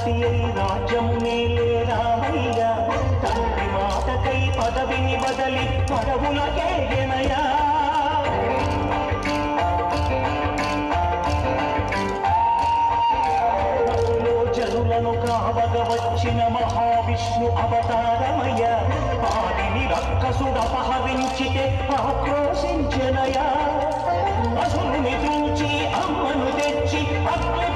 చక్రవర్తి అయి రాజ్యము నేలే రామయ్య తండ్రి మాటకై పదవిని బదలి పదవులకేగెనయా జనులను కావగ వచ్చిన మహావిష్ణు అవతారమయ్య ఆదిని రక్కసుడపహరించితే ఆక్రోశించెనయా అసురుని చూచి అమ్మను తెచ్చి అగ్ని